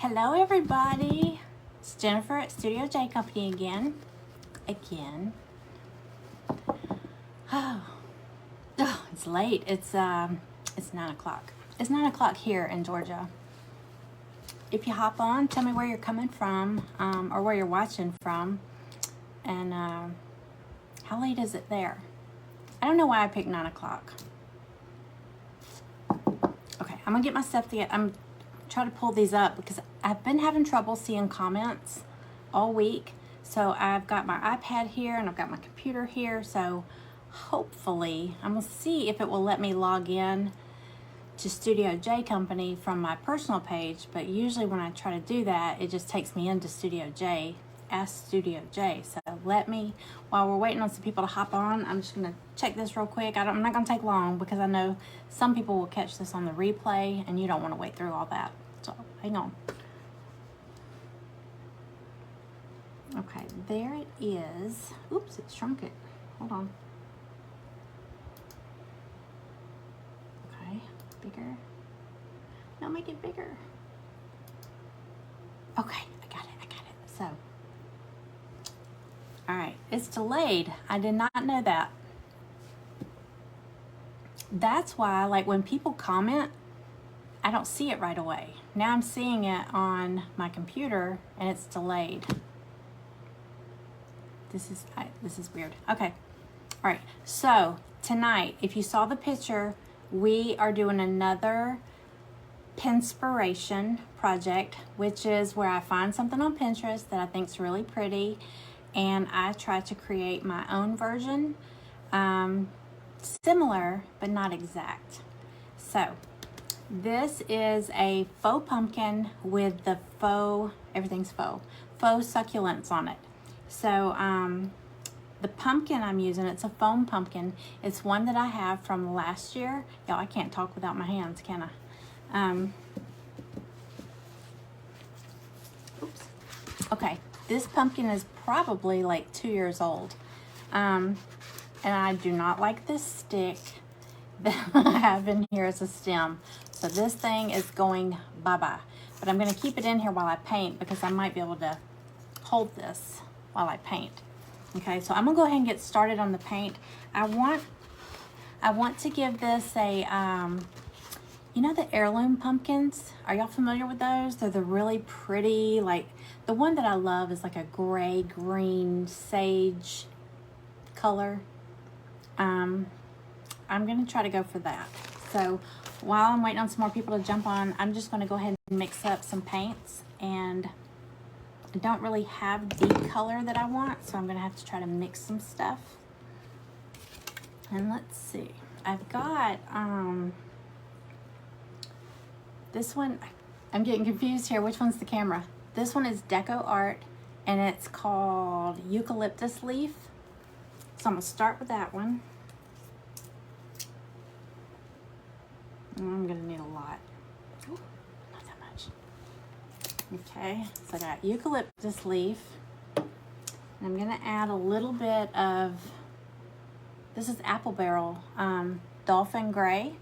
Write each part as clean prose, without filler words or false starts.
Hello everybody, it's Jennifer at Studio J Company again. Oh, it's late. It's 9 o'clock. It's 9 o'clock here in Georgia. If you hop on, tell me where you're coming from, or where you're watching from, and how late is it there? I don't know why I picked 9 o'clock. Okay, I'm gonna get my stuff together. I'm trying to pull these up because I've been having trouble seeing comments all week. So I've got my iPad here and I've got my computer here. So hopefully I'm gonna see if it will let me log in to Studio J Company from my personal page. But usually when I try to do that, it just takes me into Studio J. Ask Studio J. So let me, while we're waiting on some people to hop on, I'm just gonna check this real quick. I'm not gonna take long because I know some people will catch this on the replay and you don't want to wait through all that. So hang on. Okay, there it is. Oops, it shrunk it. Hold on. Okay, bigger. No, make it bigger. Okay, I got it. So, all right, it's delayed. I did not know that. That's why, like, when people comment, I don't see it right away. Now I'm seeing it on my computer and it's delayed. This is weird. Okay. All right. So tonight, if you saw the picture, we are doing another PIN-spiration project, which is where I find something on Pinterest that I think is really pretty and I try to create my own version, similar but not exact. So this is a faux pumpkin with the faux, everything's faux succulents on it. So the pumpkin I'm using, it's a foam pumpkin. It's one that I have from last year. Y'all, I can't talk without my hands, can I? Oops. Okay, this pumpkin is probably like 2 years old. And I do not like this stick that I have in here as a stem. So this thing is going bye-bye. But I'm going to keep it in here while I paint because I might be able to hold this while I paint. Okay, so I'm going to go ahead and get started on the paint. I want to give this a, you know the heirloom pumpkins? Are y'all familiar with those? They're the really pretty, like, the one that I love is like a gray, green, sage color. I'm going to try to go for that. So while I'm waiting on some more people to jump on, I'm just going to go ahead and mix up some paints. And I don't really have the color that I want, so I'm going to have to try to mix some stuff. And let's see. I've got this one. I'm getting confused here. Which one's the camera? This one is Deco Art, and it's called Eucalyptus Leaf. So I'm going to start with that one. I'm gonna need a lot. Ooh, not that much. Okay, so I got eucalyptus leaf. And I'm gonna add a little bit of, this is apple barrel, dolphin gray.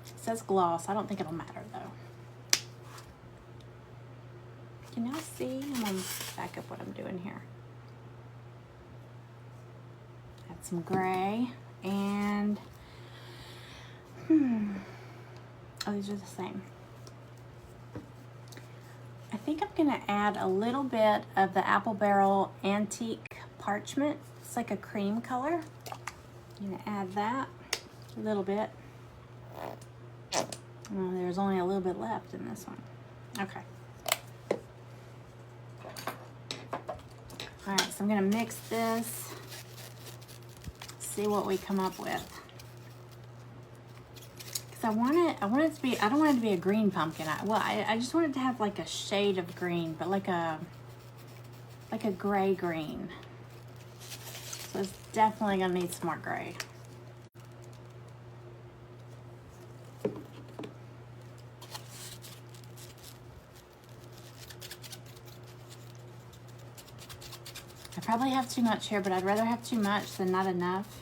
It says gloss. I don't think it'll matter though. Can y'all see? I'm gonna back up what I'm doing here. Add some gray and oh, these are the same. I think I'm gonna add a little bit of the apple barrel antique parchment. It's like a cream color. I'm gonna add that a little bit. Oh, there's only a little bit left in this one. Okay. All right, so I'm gonna mix this, see what we come up with. I want it to be, I don't want it to be a green pumpkin. I just want it to have like a shade of green, but like a gray green. So it's definitely gonna need some more gray. I probably have too much here, but I'd rather have too much than not enough.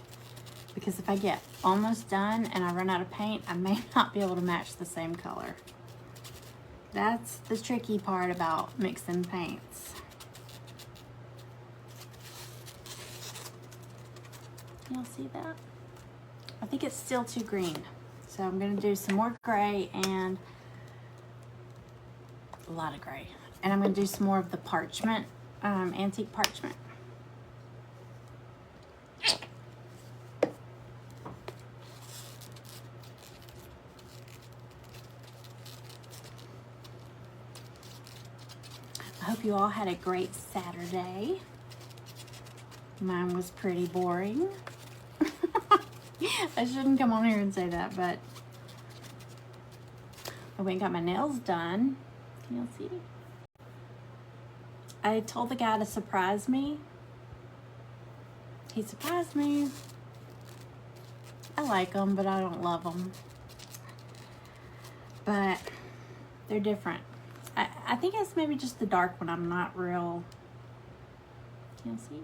Because if I get almost done and I run out of paint, I may not be able to match the same color. That's the tricky part about mixing paints. You'll see that? I think it's still too green. So I'm gonna do some more gray and a lot of gray. And I'm gonna do some more of the parchment, antique parchment. I hope you all had a great Saturday. Mine was pretty boring. I shouldn't come on here and say that, but I went and got my nails done. Can you see? I told the guy to surprise me. He surprised me. I like them, but I don't love them. But they're different. I think it's maybe just the dark one. I'm not real. Can you see?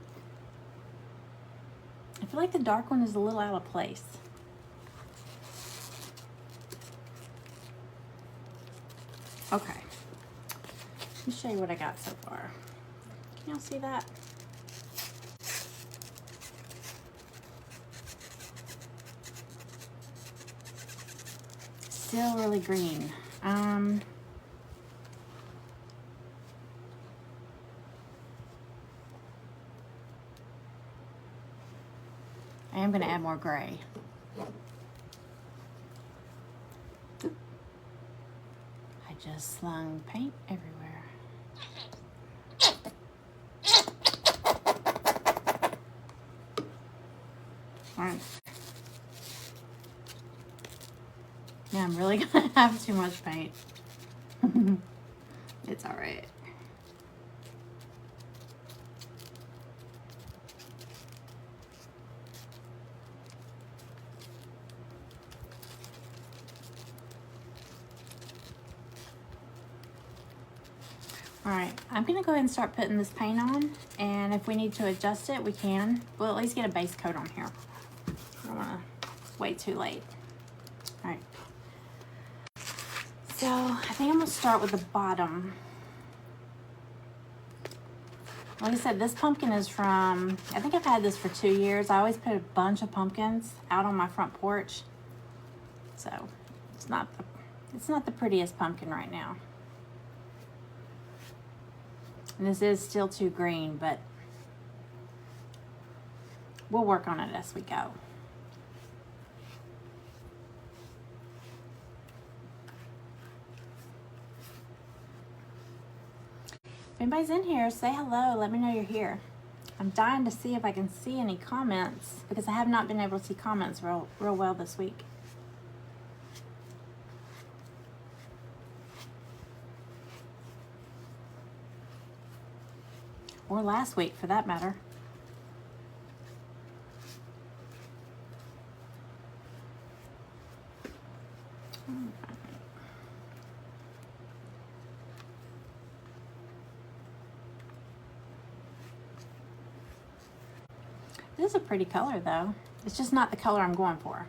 I feel like the dark one is a little out of place. Okay. Let me show you what I got so far. Can y'all see that? Still really green. I am going to add more gray. I just slung paint everywhere. All right. Yeah, I'm really going to have too much paint. It's all right. All right, I'm gonna go ahead and start putting this paint on, and if we need to adjust it, we can. We'll at least get a base coat on here. I don't wanna wait too late. All right, so I think I'm gonna start with the bottom. Like I said, this pumpkin is from, I think I've had this for 2 years. I always put a bunch of pumpkins out on my front porch. So it's not the prettiest pumpkin right now. And this is still too green, but we'll work on it as we go. If anybody's in here, say hello. Let me know you're here. I'm dying to see if I can see any comments because I have not been able to see comments real well this week. Or last week, for that matter. This is a pretty color, though. It's just not the color I'm going for.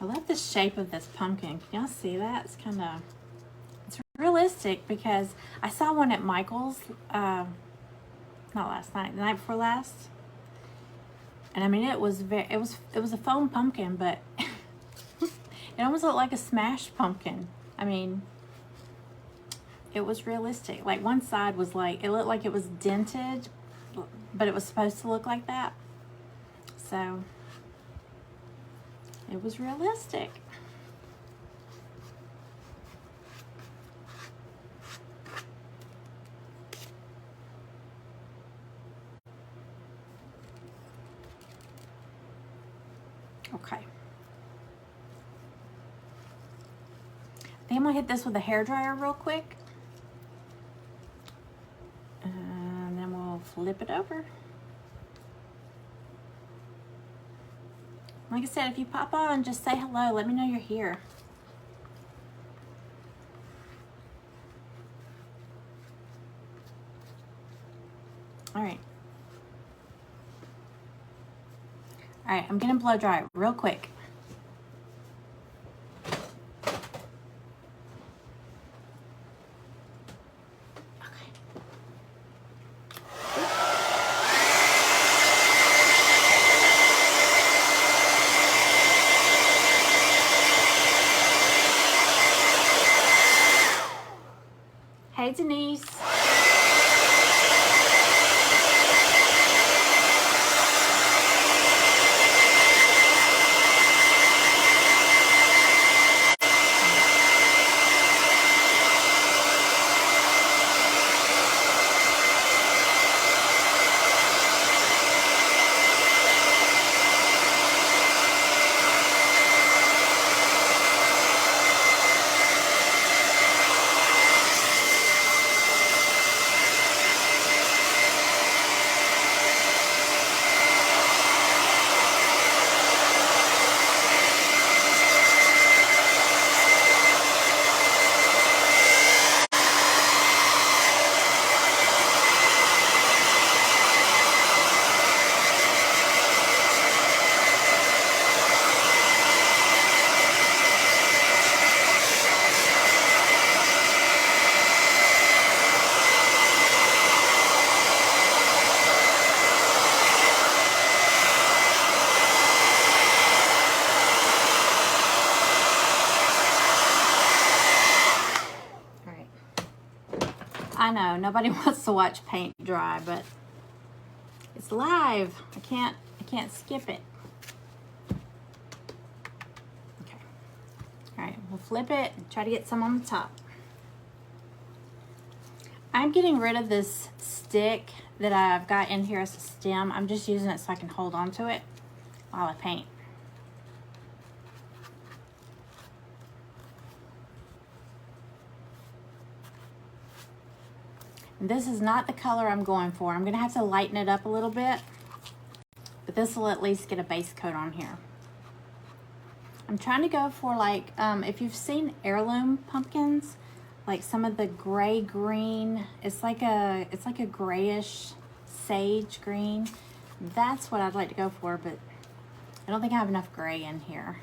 I love the shape of this pumpkin. Can y'all see that? It's realistic because I saw one at Michael's, not last night, the night before last. And I mean, it was a foam pumpkin, but it almost looked like a smashed pumpkin. I mean, it was realistic. Like one side was like, it looked like it was dented, but it was supposed to look like that. So it was realistic. Okay. I think I'm gonna hit this with a hairdryer real quick. And then we'll flip it over. Like I said, if you pop on, just say hello. Let me know you're here. All right. All right, I'm gonna blow dry it real quick. Hey, Denise. I know nobody wants to watch paint dry, but it's live. I can't skip it. Okay. All right, we'll flip it and try to get some on the top. I'm getting rid of this stick that I've got in here as a stem. I'm just using it so I can hold on to it while I paint. This is not the color I'm going for. I'm gonna have to lighten it up a little bit, but this will at least get a base coat on here. I'm trying to go for like, if you've seen heirloom pumpkins, like some of the gray green, it's like a grayish sage green. That's what I'd like to go for, but I don't think I have enough gray in here.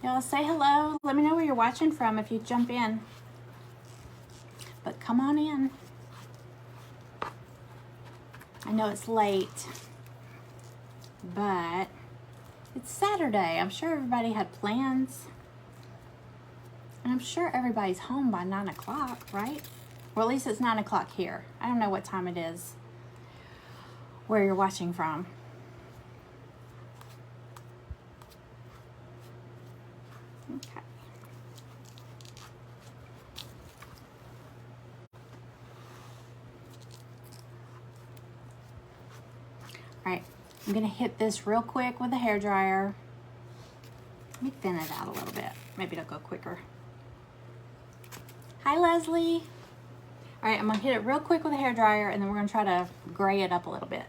Y'all say hello. Let me know where you're watching from if you jump in. But come on in. I know it's late, but it's Saturday. I'm sure everybody had plans. And I'm sure everybody's home by 9 o'clock, right? Or at least it's 9 o'clock here. I don't know what time it is where you're watching from. Okay. All right, I'm gonna hit this real quick with a hairdryer. Let me thin it out a little bit. Maybe it'll go quicker. Hi, Leslie. All right, I'm gonna hit it real quick with a hairdryer, and then we're gonna try to gray it up a little bit.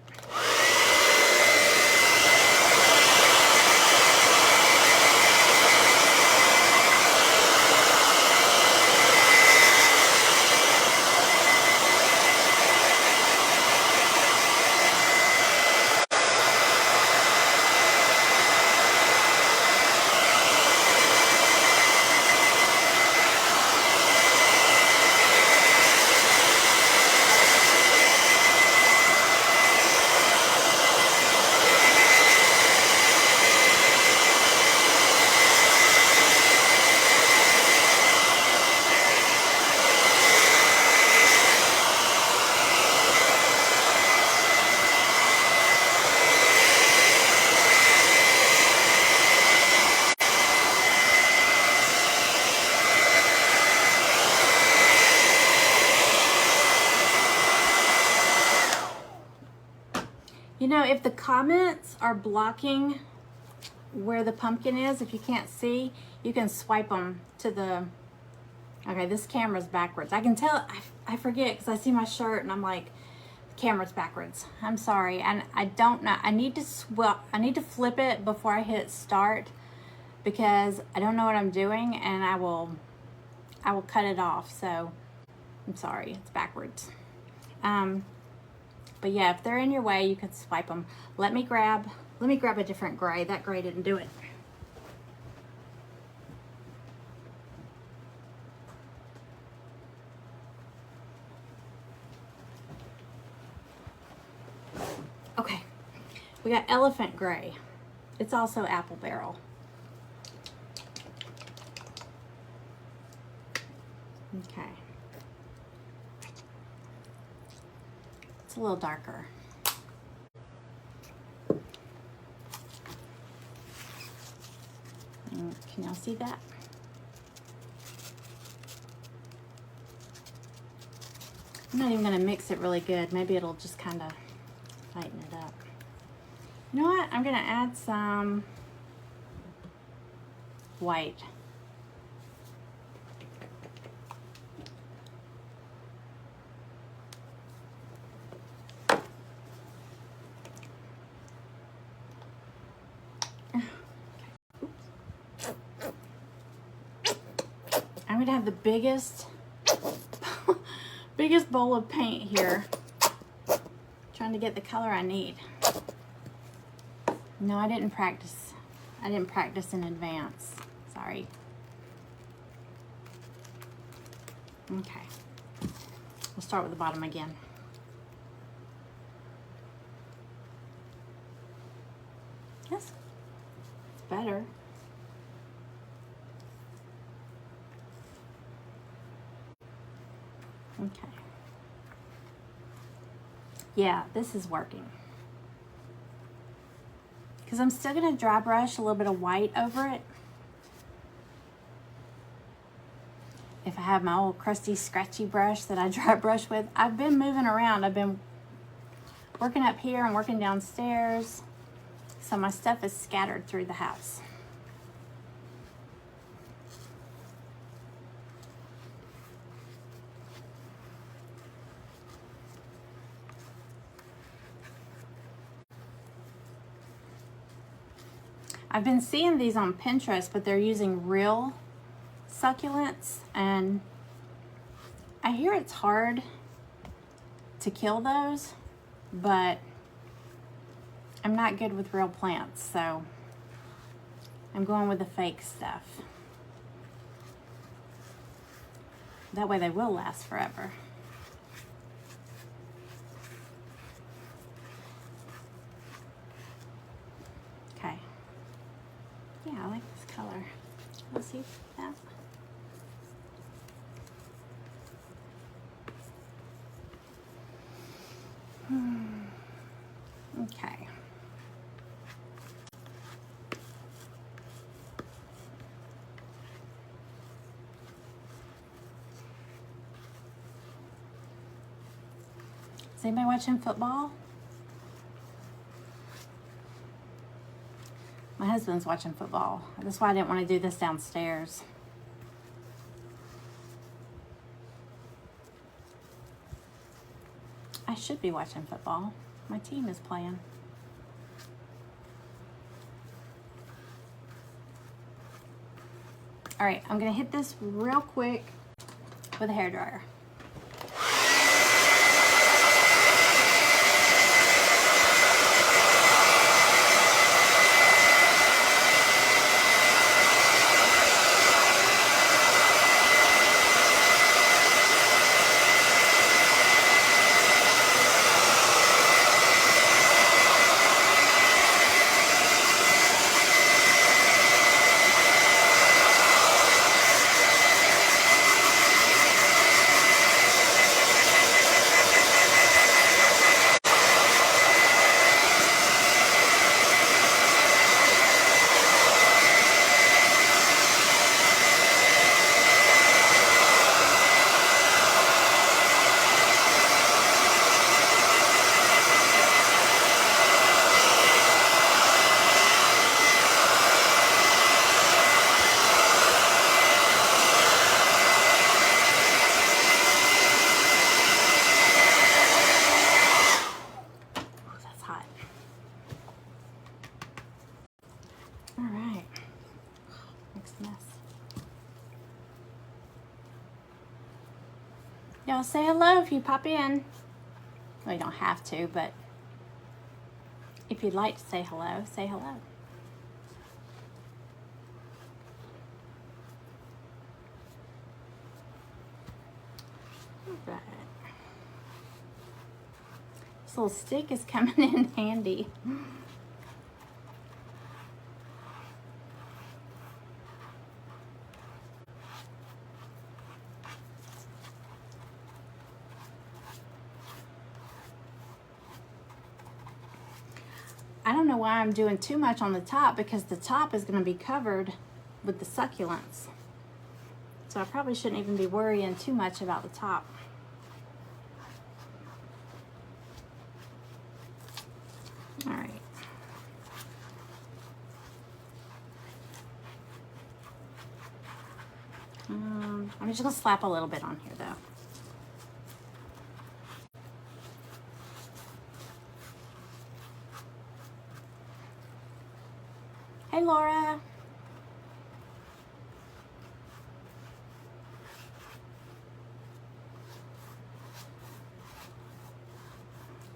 You know, if the comments are blocking where the pumpkin is, if you can't see, you can swipe them to the, okay, this camera's backwards. I can tell, I forget because I see my shirt and I'm like, the camera's backwards. I'm sorry, and I don't know. I need to flip it before I hit start because I don't know what I'm doing, and I will cut it off. So I'm sorry, it's backwards. But yeah, if they're in your way, you can swipe them. Let me grab a different gray. That gray didn't do it. Okay, we got elephant gray. It's also apple barrel. Okay. It's a little darker. Can y'all see that? I'm not even gonna mix it really good. Maybe it'll just kind of lighten it up. You know what? I'm gonna add some white. I'm gonna have the biggest bowl of paint here, trying to get the color I need. No, I didn't practice. I didn't practice in advance. Sorry. Okay. We'll start with the bottom again. Yes, it's better. Okay. Yeah, this is working. Because I'm still going to dry brush a little bit of white over it. If I have my old crusty, scratchy brush that I dry brush with. I've been moving around. I've been working up here and working downstairs. So my stuff is scattered through the house. I've been seeing these on Pinterest, but they're using real succulents, and I hear it's hard to kill those, but I'm not good with real plants, so I'm going with the fake stuff. That way they will last forever. Okay. Yeah, I like this color. Let's see that. Okay. Is anybody watching football? My husband's watching football. That's why I didn't want to do this downstairs. I should be watching football. My team is playing. All right, I'm gonna hit this real quick with a hairdryer. Y'all say hello if you pop in. Well, you don't have to, but if you'd like to say hello, say hello. All right. This little stick is coming in handy. I don't know why I'm doing too much on the top, because the top is going to be covered with the succulents. So I probably shouldn't even be worrying too much about the top. All right. I'm just going to slap a little bit on here though. Hey, Laura.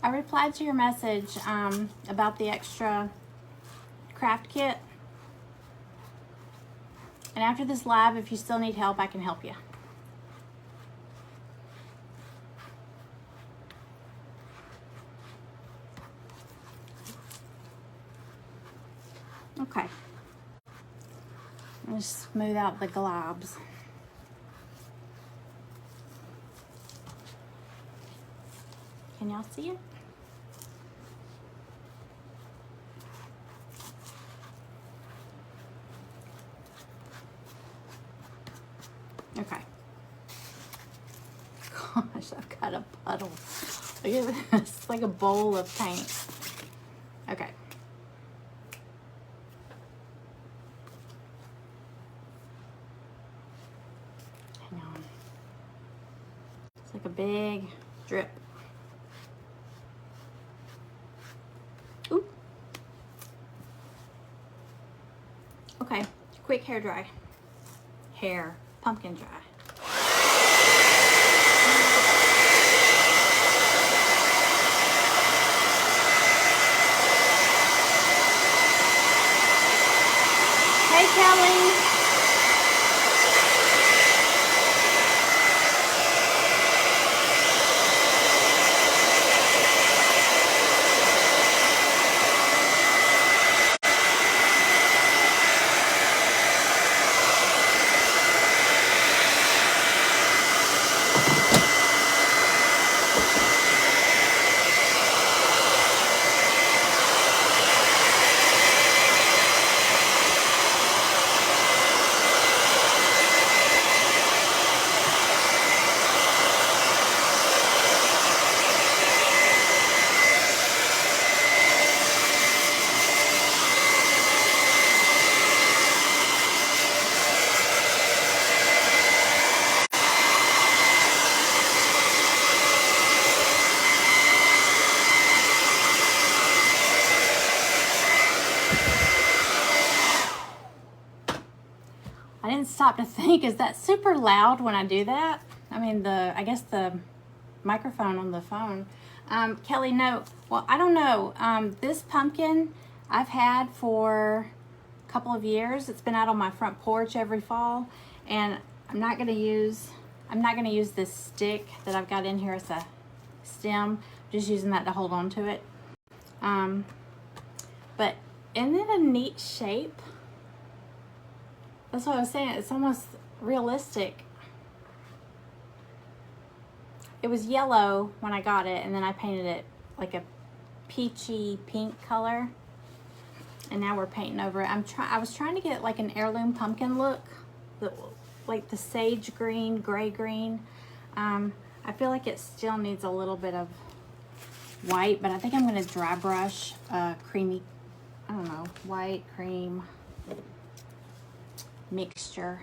I replied to your message about the extra craft kit. And after this live, if you still need help, I can help you. Okay. I'll just smooth out the globs. Can y'all see it? Okay. Gosh, I've got a puddle. Look at this. It's like a bowl of paint. Okay. Hang on. It's like a big drip. Ooh. Okay, quick hair dry. Hair, pumpkin dry. Hey, Kelly. I didn't stop to think, is that super loud when I do that? I mean, I guess the microphone on the phone. Kelly, no. Well, I don't know. This pumpkin I've had for a couple of years. It's been out on my front porch every fall, and I'm not gonna use this stick that I've got in here as a stem. Just using that to hold on to it. But isn't it a neat shape? That's what I was saying. It's almost realistic. It was yellow when I got it, and then I painted it like a peachy pink color. And now we're painting over it. I was trying to get like an heirloom pumpkin look, like the sage green, gray green. I feel like it still needs a little bit of white, but I think I'm going to dry brush creamy, I don't know, white cream mixture.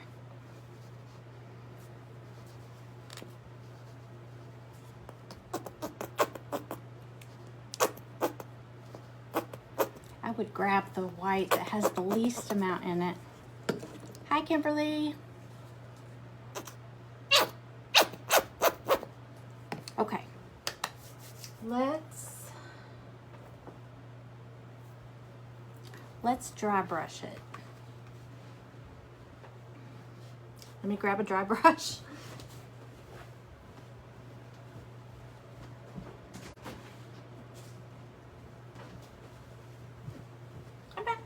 I would grab the white that has the least amount in it. Hi, Kimberly. let's dry brush it. Let me grab a dry brush. I'm back.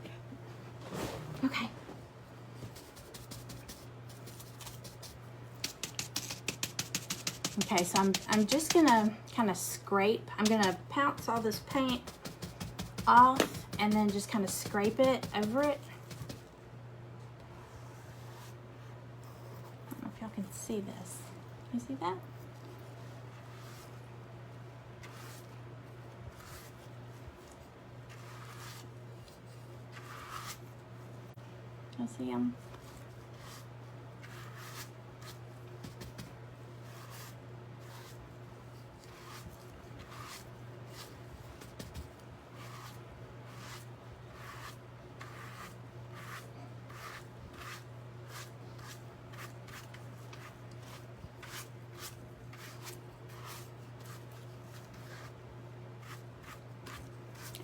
Okay. Okay, so I'm just gonna kind of scrape. I'm gonna pounce all this paint off and then just kind of scrape it over it. I don't know if y'all can see this. Can you see that? Can you see them?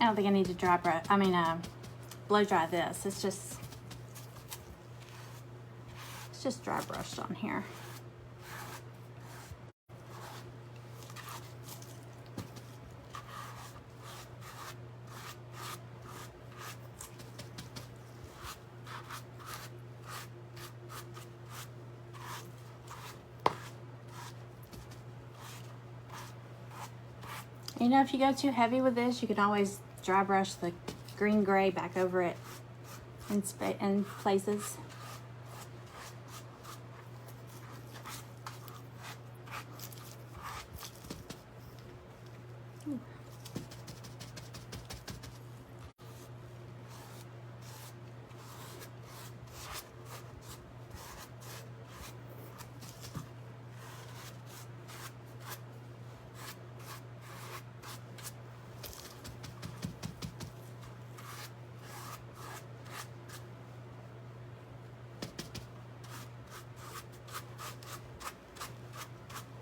I don't think I need to dry brush, blow dry this. It's just dry brushed on here. You know, if you go too heavy with this, you can always dry brush the green gray back over it in places.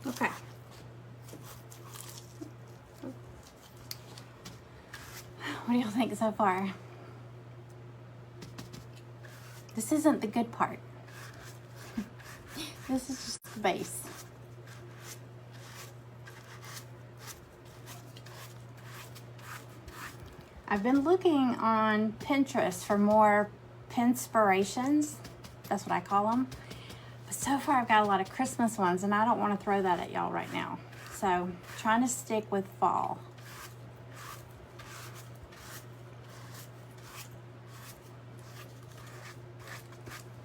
Okay. What do y'all think so far? This isn't the good part. This is just the base. I've been looking on Pinterest for more PIN-spirations. That's what I call them. But so far I've got a lot of Christmas ones and I don't want to throw that at y'all right now. So trying to stick with fall.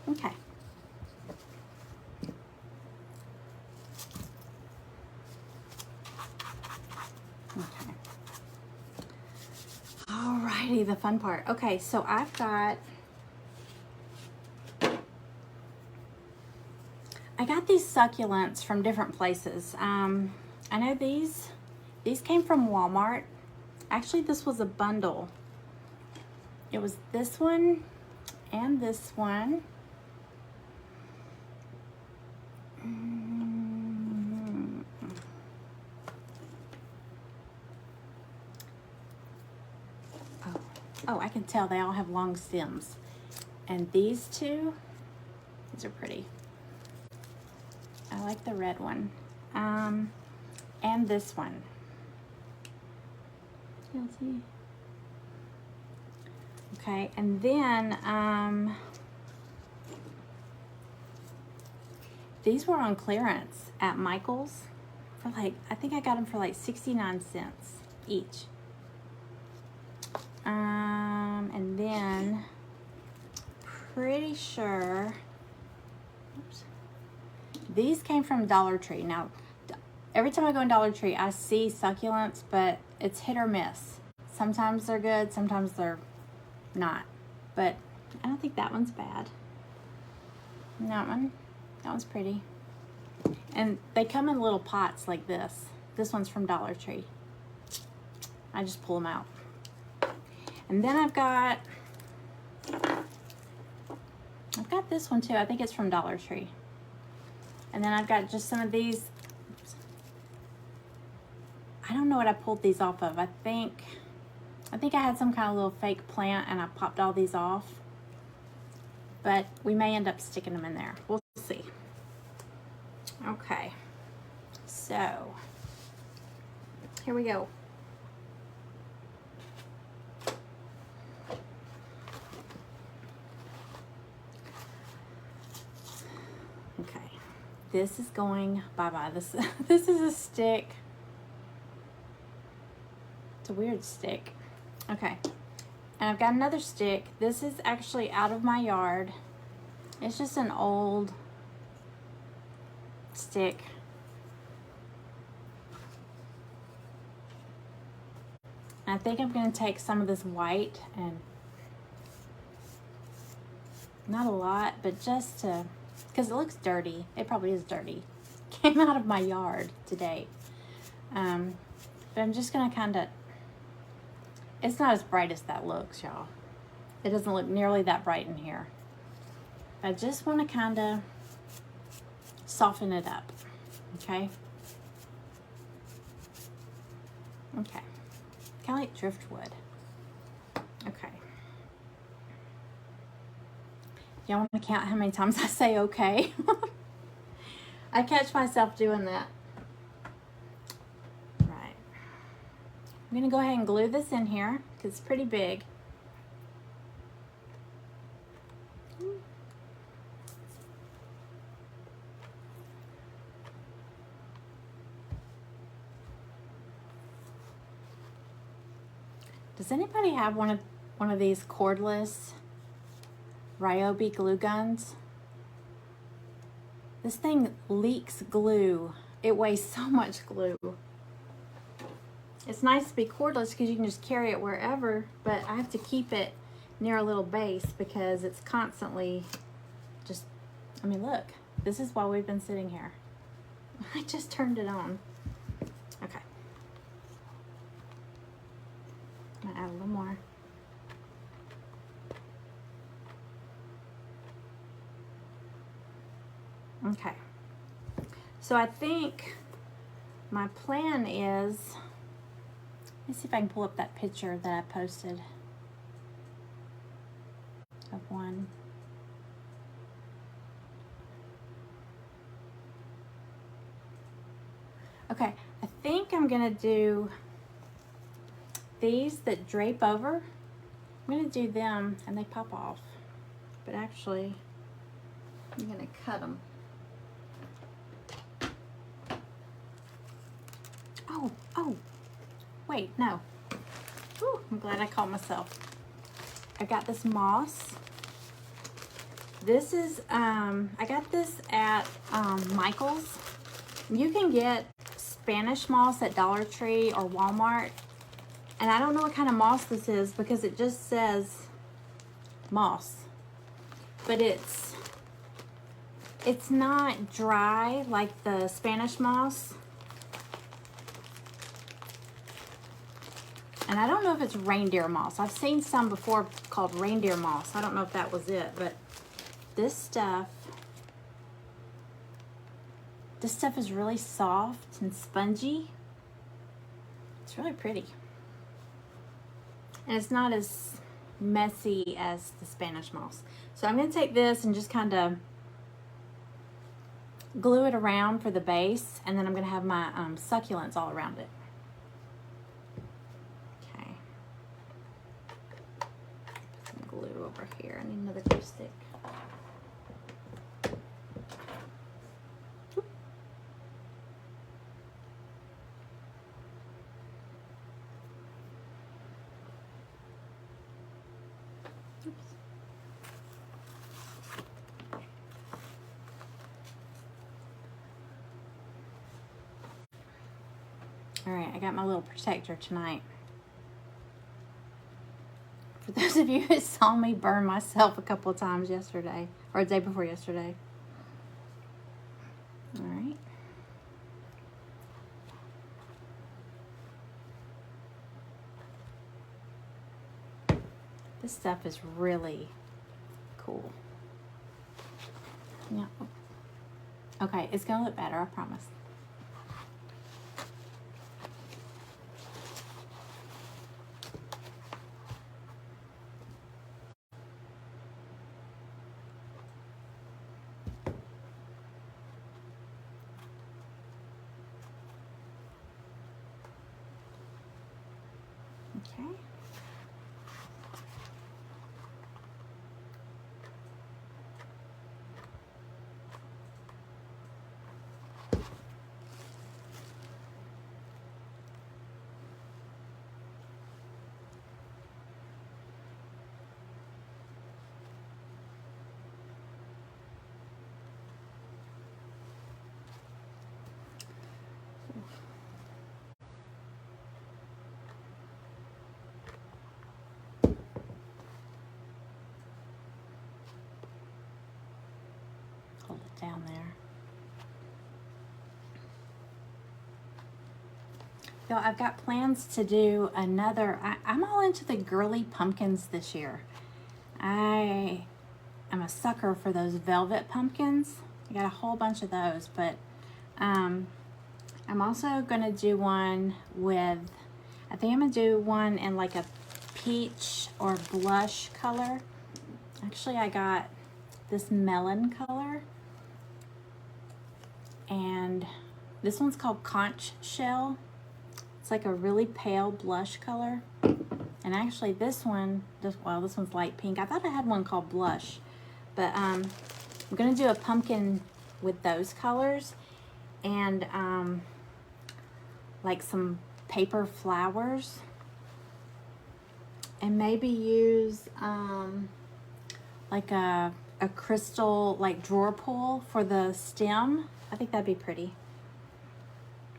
Okay. Okay. Alrighty, the fun part. Okay, so I've got, I got these succulents from different places. I know these came from Walmart. Actually, this was a bundle. It was this one and this one. Oh, I can tell they all have long stems. And these two, these are pretty. I like the red one. And this one. You'll see. Okay, and then these were on clearance at Michael's for like, I think I got them for like 69 cents each. And then pretty sure, oops, these came from Dollar Tree. Now, every time I go in Dollar Tree, I see succulents, but it's hit or miss. Sometimes they're good, sometimes they're not. But I don't think that one's bad. And that one's pretty. And they come in little pots like this. This one's from Dollar Tree. I just pull them out. And then I've got this one too. I think it's from Dollar Tree. And then I've got just some of these. I don't know what I pulled these off of. I think I had some kind of little fake plant and I popped all these off. But we may end up sticking them in there. We'll see. Okay. So, here we go. Okay. This is going bye-bye. This is a stick. It's a weird stick. Okay. And I've got another stick. This is actually out of my yard. It's just an old stick. And I think I'm going to take some of this white and, not a lot, but just to, because it looks dirty. It probably is dirty. Came out of my yard today. But I'm just going to kind of, it's not as bright as that looks, y'all. It doesn't look nearly that bright in here. I just want to kind of soften it up, okay? Okay. Kind of like driftwood. Okay. Y'all want to count how many times I say okay? I catch myself doing that. Right. I'm going to go ahead and glue this in here because it's pretty big. Does anybody have one of these cordless Ryobi glue guns? This thing leaks glue. It weighs so much glue. It's nice to be cordless because you can just carry it wherever, but I have to keep it near a little base because it's constantly just, I mean, look, this is why we've been sitting here. I just turned it on. Okay. I'm gonna add a little more. Okay. So I think my plan is, let me see if I can pull up that picture that I posted of one. Okay, I think I'm gonna do these that drape over. I'm gonna do them and they pop off, but actually I'm gonna cut them. Oh, wait, no. Whew, I'm glad I caught myself. I got this moss. This is, I got this at Michael's. You can get Spanish moss at Dollar Tree or Walmart. And I don't know what kind of moss this is because it just says moss. But it's not dry like the Spanish moss. And I don't know if it's reindeer moss. I've seen some before called reindeer moss. I don't know if that was it, but this stuff is really soft and spongy. It's really pretty. And it's not as messy as the Spanish moss. So I'm going to take this and just kind of glue it around for the base, and then I'm going to have my succulents all around it. Okay. Some glue over here. I need another glue stick. All right, I got my little protector tonight. For those of you who saw me burn myself a couple of times yesterday, or the day before yesterday. All right. This stuff is really cool. Yeah. Okay, it's gonna look better, I promise. Okay. Hold it down there. So I've got plans to do another, I'm all into the girly pumpkins this year. I am a sucker for those velvet pumpkins. I got a whole bunch of those, but I'm also gonna do one with, I think I'm gonna do one in like a peach or blush color. Actually, I got this melon color, and this one's called conch shell. It's like a really pale blush color. And actually this one, this one's light pink. I thought I had one called blush, but I'm gonna do a pumpkin with those colors, and like some paper flowers, and maybe use like a crystal like drawer pull for the stem. I think that'd be pretty.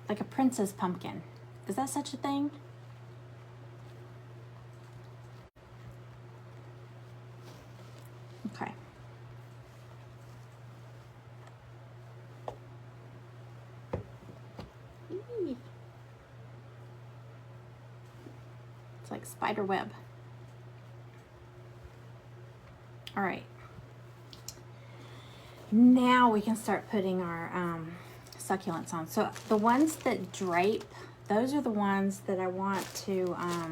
Like a princess pumpkin. Is that such a thing? Okay. Eee. It's like spider web. All right. Now we can start putting our succulents on. So the ones that drape, those are the ones that I want to, I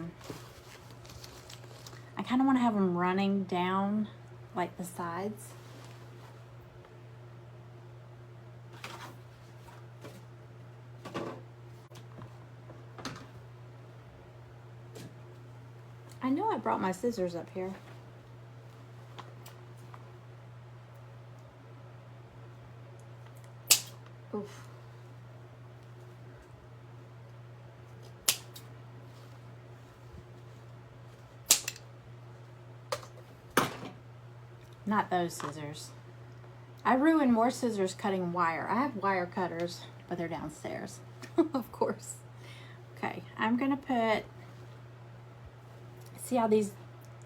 kind of want to have them running down like the sides. I know I brought my scissors up here. Oof. Not those scissors. I ruin more scissors cutting wire. I have wire cutters, but they're downstairs, of course. Okay, I'm gonna put, see how these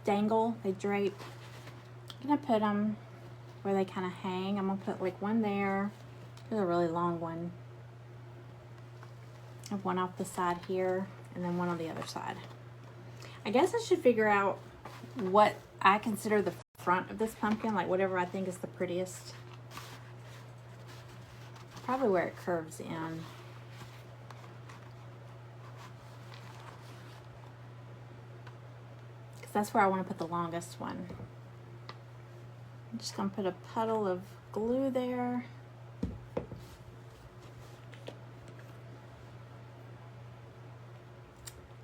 dangle, they drape? I'm gonna put them where they kind of hang. I'm gonna put like one there. There's a really long one. I have one off the side here, and then one on the other side. I guess I should figure out what I consider the front of this pumpkin, like whatever I think is the prettiest. Probably where it curves in. Because that's where I want to put the longest one. I'm just going to put a puddle of glue there.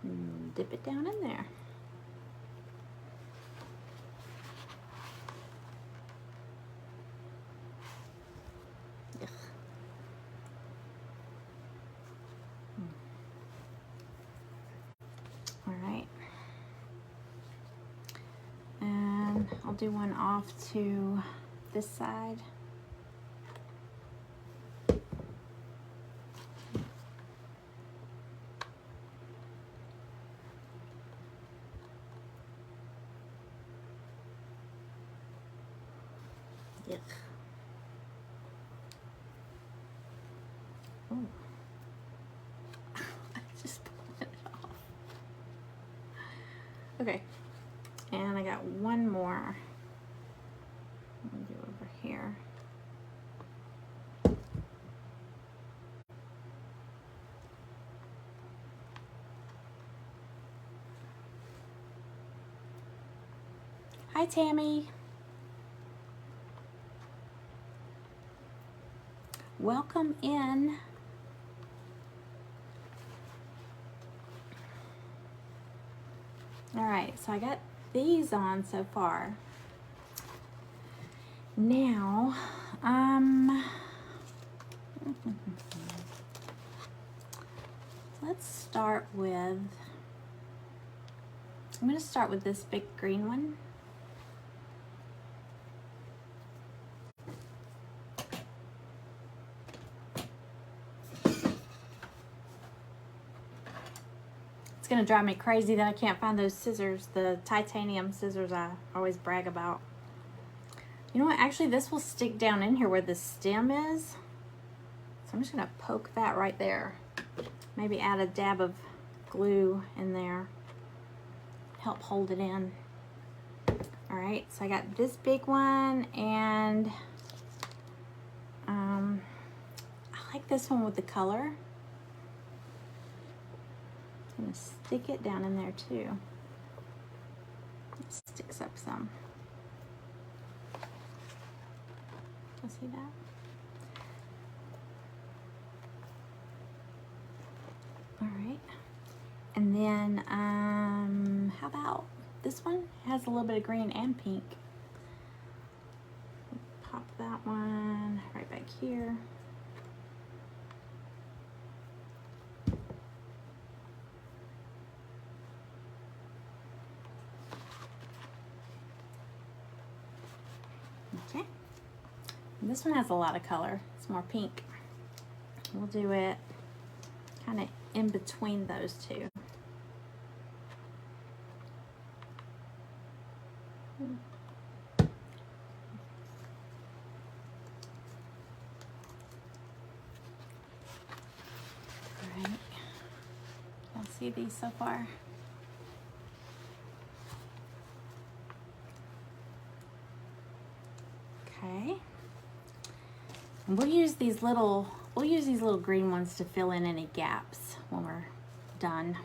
And dip it down in there. Ugh. All right. And I'll do one off to this side. Yuck. Oh. I just pulled it off. Okay. And I got one more. I'm gonna do over here. Hi, Tammy. Welcome in. All right, so I got these on so far. Now, let's start with, I'm going to start with this big green one. It's going to drive me crazy that I can't find those scissors, the titanium scissors I always brag about. You know what, actually this will stick down in here where the stem is. So I'm just going to poke that right there. Maybe add a dab of glue in there. Help hold it in. All right, so I got this big one, and I like this one with the color. I'm gonna stick it down in there too. It sticks up some. You see that? All right. And then, how about this one? It has a little bit of green and pink. Pop that one right back here. Okay. And this one has a lot of color. It's more pink. We'll do it kind of in between those two. Alright, y'all see these so far? Okay, and we'll use these little green ones to fill in any gaps when we're done.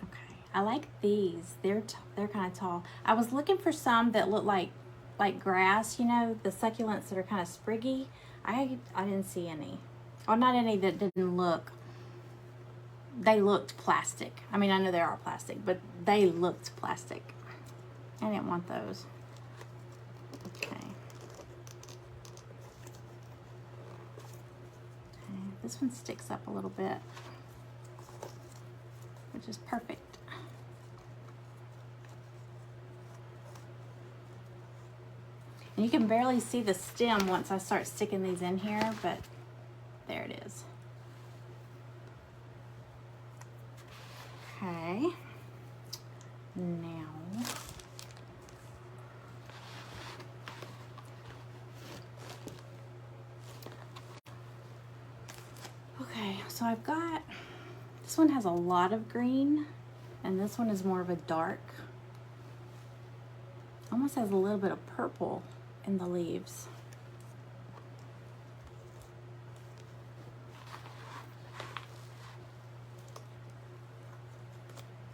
Okay, I like these. They're kind of tall. I was looking for some that look like grass, you know, the succulents that are kind of spriggy. I didn't see any. Or not any that didn't look. They looked plastic. I mean, I know they are plastic, but they looked plastic. I didn't want those. Okay. This one sticks up a little bit, which is perfect. And you can barely see the stem once I start sticking these in here, but there it is. Okay, now so I've got, this one has a lot of green, and this one is more of a dark. Almost has a little bit of purple in the leaves.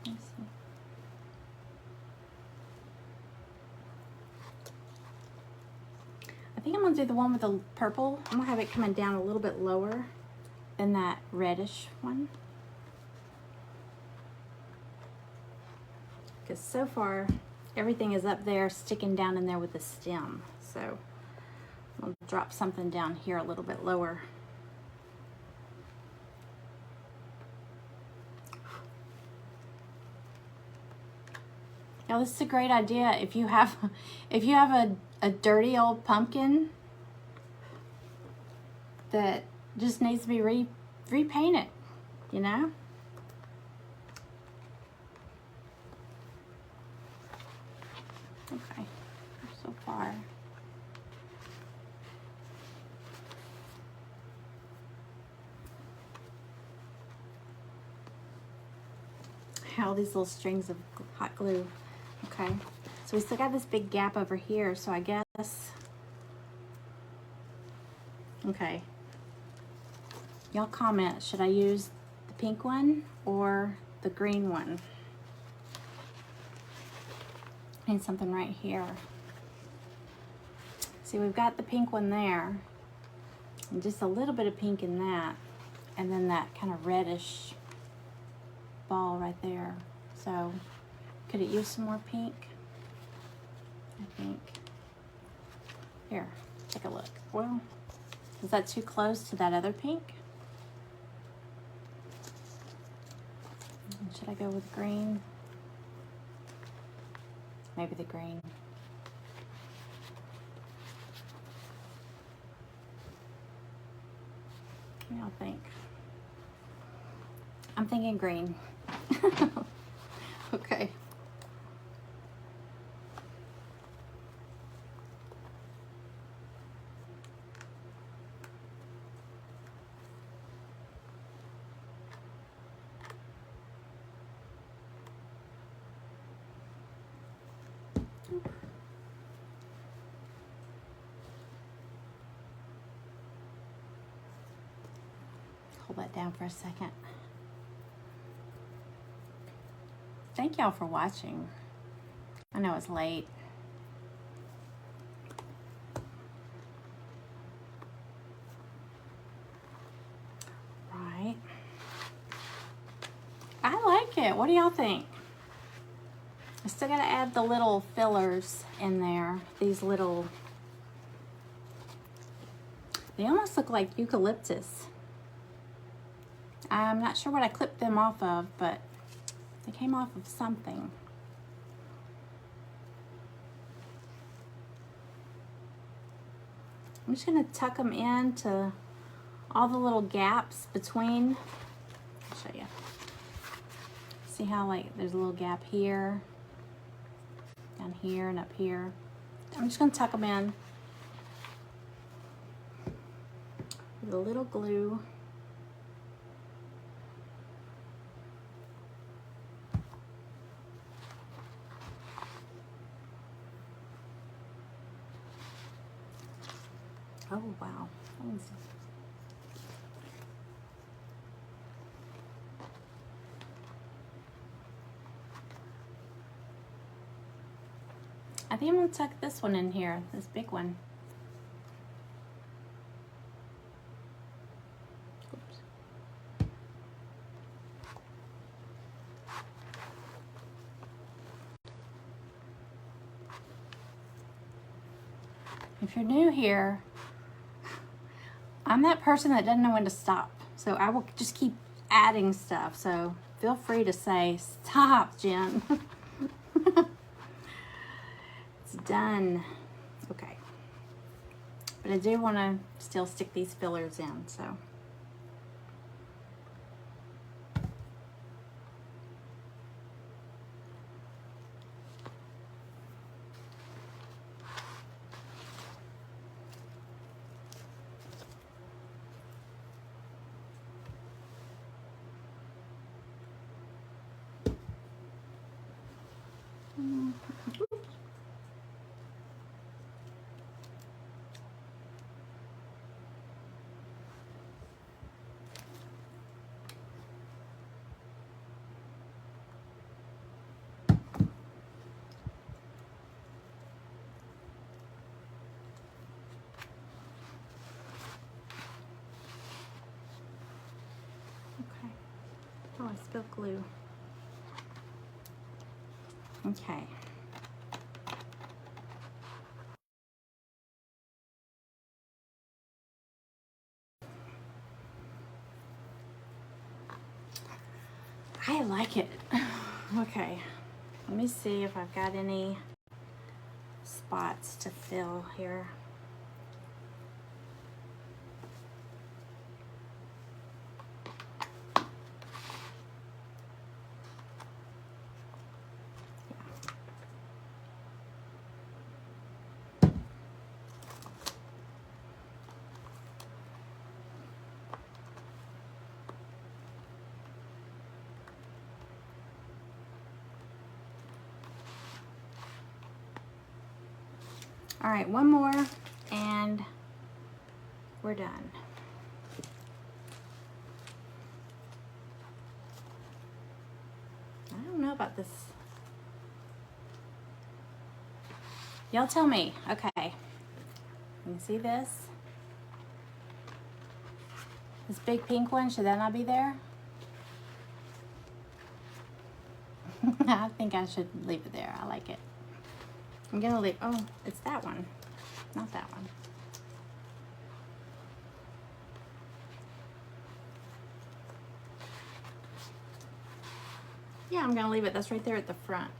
Let's see. I think I'm gonna do the one with the purple. I'm gonna have it coming down a little bit lower than that reddish one. Because so far, everything is up there sticking down in there with the stem. So I'll drop something down here a little bit lower. Now this is a great idea if you have a dirty old pumpkin that just needs to be repainted, you know? Okay, so far. All these little strings of hot glue. Okay, so we still got this big gap over here, so I guess, okay. Y'all comment, should I use the pink one or the green one? I need something right here. See, we've got the pink one there, and just a little bit of pink in that, and then that kind of reddish ball right there. So Could it use some more pink? I think. Here, take a look. Well, is that too close to that other pink? Should I go with green? Maybe the green. What do y'all think? I'm thinking green. Okay. Hold that down for a second. Thank y'all for watching. I know it's late. Right. I like it. What do y'all think? I still gotta add the little fillers in there. These little, they almost look like eucalyptus. I'm not sure what I clipped them off of, but they came off of something. I'm just gonna tuck them into all the little gaps between. I'll show you. See how like there's a little gap here, down here, and up here. I'm just gonna tuck them in with a little glue. Oh, wow. I think I'm going to tuck this one in here, this big one. Oops. If you're new here, I'm that person that doesn't know when to stop. So I will just keep adding stuff. So feel free to say, stop, Jen. It's done. Okay. But I do want to still stick these fillers in, so. Oh, I spilled glue. Okay. I like it. Okay. Let me see if I've got any spots to fill here. All right, one more and we're done. I don't know about this. Y'all tell me. Okay. You can see this? This big pink one, should that not be there? I think I should leave it there. I like it. I'm gonna leave, oh, it's that one, not that one. Yeah, I'm gonna leave it. That's right there at the front.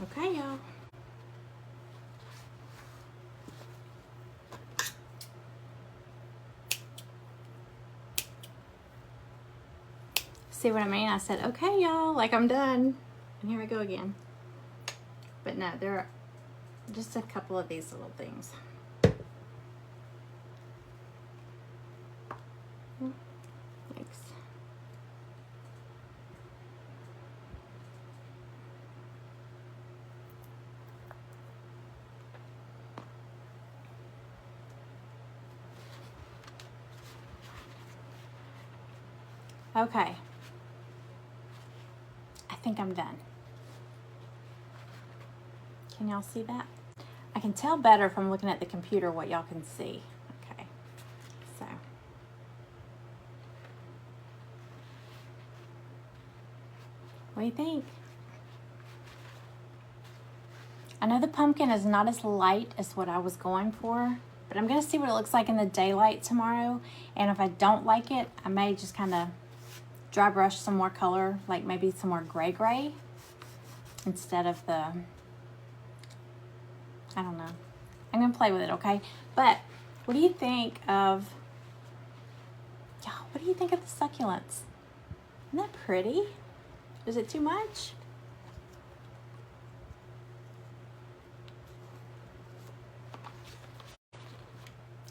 Okay, y'all. See what I mean? I said, okay, y'all, like I'm done. And here I go again. But no, there are just a couple of these little things. Thanks. Okay. I think I'm done. Can y'all see that? I can tell better from looking at the computer what y'all can see. Okay, so. What do you think? I know the pumpkin is not as light as what I was going for, but I'm gonna see what it looks like in the daylight tomorrow. And if I don't like it, I may just kind of dry brush some more color, like maybe some more gray instead of the, I don't know. I'm gonna play with it, okay? But what do you think of, y'all, what do you think of the succulents? Isn't that pretty? Is it too much?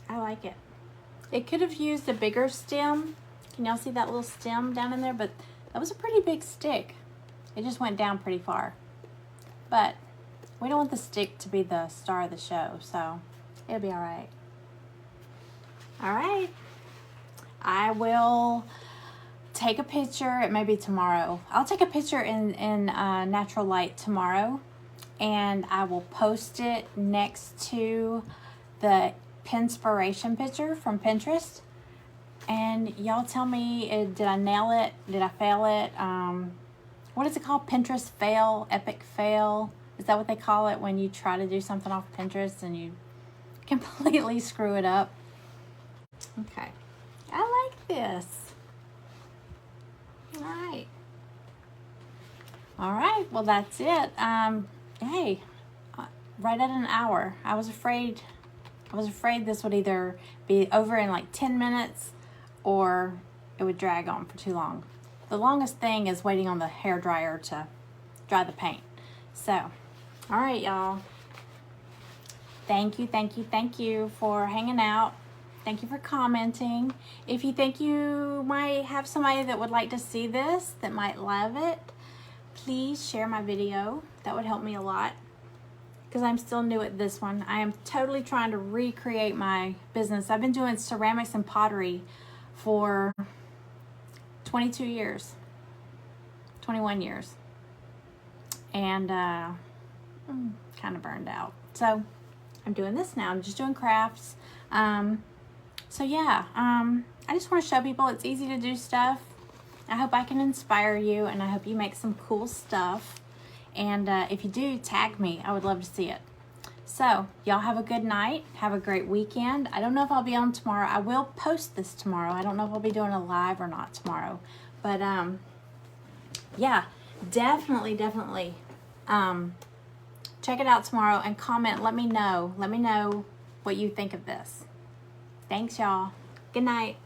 I like it. It could have used a bigger stem. Can y'all see that little stem down in there? But that was a pretty big stick. It just went down pretty far. But we don't want the stick to be the star of the show, so it'll be all right. All right. I will take a picture. It may be tomorrow. I'll take a picture in natural light tomorrow, and I will post it next to the PIN-spiration picture from Pinterest. And y'all tell me, did I nail it? Did I fail it? What is it called? Pinterest fail, epic fail. Is that what they call it when you try to do something off Pinterest and you completely screw it up? Okay. I like this. All right. All right. Well, that's it. Hey, right at an hour. I was afraid this would either be over in like 10 minutes or it would drag on for too long. The longest thing is waiting on the hair dryer to dry the paint. So, all right, y'all. Thank you for hanging out. Thank you for commenting. If you think you might have somebody that would like to see this, that might love it, please share my video. That would help me a lot, because I'm still new at this one. I am totally trying to recreate my business. I've been doing ceramics and pottery for 22 years, 21 years, and I'm kind of burned out. So I'm doing this now. I'm just doing crafts. So yeah, I just want to show people it's easy to do stuff. I hope I can inspire you, and I hope you make some cool stuff. And if you do, tag me. I would love to see it. So y'all have a good night. Have a great weekend. I don't know if I'll be on tomorrow. I will post this tomorrow. I don't know if I'll be doing a live or not tomorrow. But yeah, definitely check it out tomorrow and comment. Let me know what you think of this. Thanks, y'all. Good night.